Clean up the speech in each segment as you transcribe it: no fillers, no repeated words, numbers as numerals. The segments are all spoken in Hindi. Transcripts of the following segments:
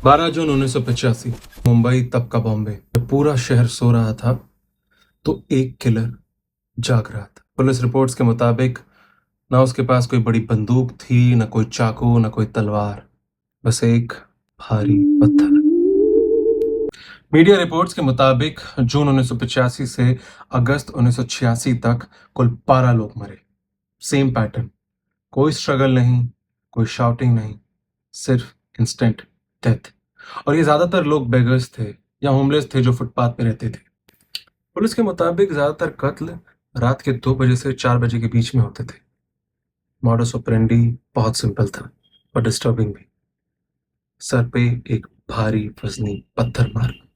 12 जून 1985 मुंबई तब का बॉम्बे। जब पूरा शहर सो रहा था तो एक किलर जाग रहा था। पुलिस रिपोर्ट्स के मुताबिक ना उसके पास कोई बड़ी बंदूक थी, ना कोई चाकू, ना कोई तलवार, बस एक भारी पत्थर। मीडिया रिपोर्ट्स के मुताबिक जून 1985 से अगस्त 1986 तक कुल 12 लोग मरे। सेम पैटर्न, कोई स्ट्रगल नहीं, कोई शाउटिंग नहीं, सिर्फ इंस्टेंट डेथ। और ये ज्यादातर लोग बेगर्स थे या होमलेस थे जो फुटपाथ पे रहते थे। पुलिस के मुताबिक ज्यादातर कत्ल रात के 2 बजे से 4 बजे के बीच में होते थे। मॉडस ऑपरेंडी बहुत सिंपल था और डिस्टर्बिंग भी। सर पे एक भारी वजनी पत्थर मारना।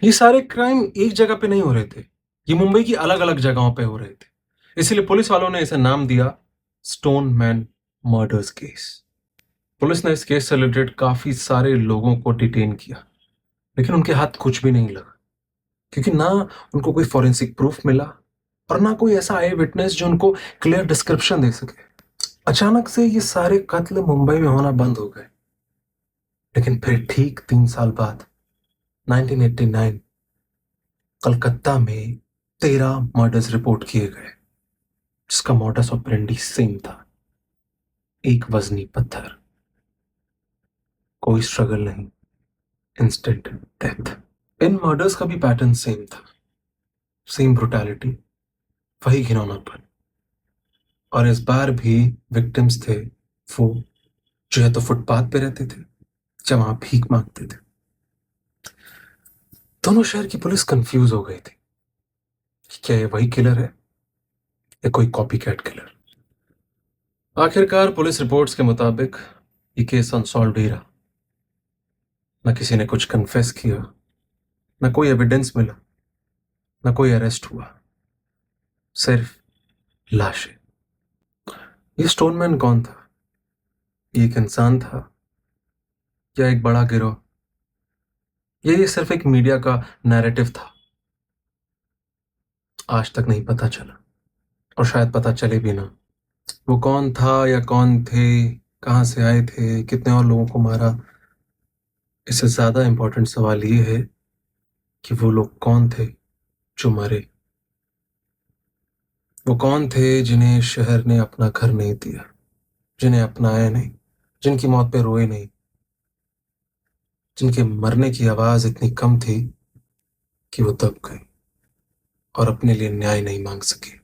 ये सारे क्राइम एक जगह पे नहीं हो रहे थे, ये मुंबई की अलग अलग जगहों पे हो रहे थे। इसलिए पुलिस वालों ने इसे नाम दिया stone man murders case. Police ने इस केस से रिलेटेड काफी सारे लोगों को डिटेन किया, लेकिन उनके हाथ कुछ भी नहीं लगा, क्योंकि ना उनको कोई फॉरेंसिक प्रूफ मिला और ना कोई ऐसा आई विटनेस जो उनको क्लियर डिस्क्रिप्शन दे सके। अचानक से ये सारे कत्ल मुंबई में होना बंद हो गए। लेकिन फिर ठीक 3 साल बाद 1989 कलकत्ता में 13 मर्डर्स रिपोर्ट किए गए, जिसका मॉडस ऑपरेंडी सेम था। एक वजनी पत्थर, कोई स्ट्रगल नहीं, इंस्टेंट डेथ। इन मर्डर्स का भी पैटर्न सेम था, सेम ब्रुटैलिटी, वही घिनौनापन। और इस बार भी विक्टिम्स थे वो जो है तो फुटपाथ पे रहते थे या वहां भीख मांगते थे। दोनों शहर की पुलिस कंफ्यूज हो गई थी कि क्या ये वही किलर है या कोई कॉपी कैट किलर। आखिरकार पुलिस रिपोर्ट्स के मुताबिक ये केस अनसॉल्व ही रहा। न किसी ने कुछ कन्फेस किया, न कोई एविडेंस मिला, न कोई अरेस्ट हुआ, सिर्फ लाशें। ये स्टोनमैन कौन था? ये एक इंसान था या एक बड़ा गिरोह? ये सिर्फ एक मीडिया का नैरेटिव था? आज तक नहीं पता चला, और शायद पता चले भी ना। वो कौन था या कौन थे, कहां से आए थे, कितने और लोगों को मारा। इससे ज्यादा इंपॉर्टेंट सवाल ये है कि वो लोग कौन थे जो मरे। वो कौन थे जिन्हें शहर ने अपना घर नहीं दिया, जिन्हें अपनाया नहीं, जिनकी मौत पे रोए नहीं, जिनके मरने की आवाज इतनी कम थी कि वो दब गए और अपने लिए न्याय नहीं मांग सके।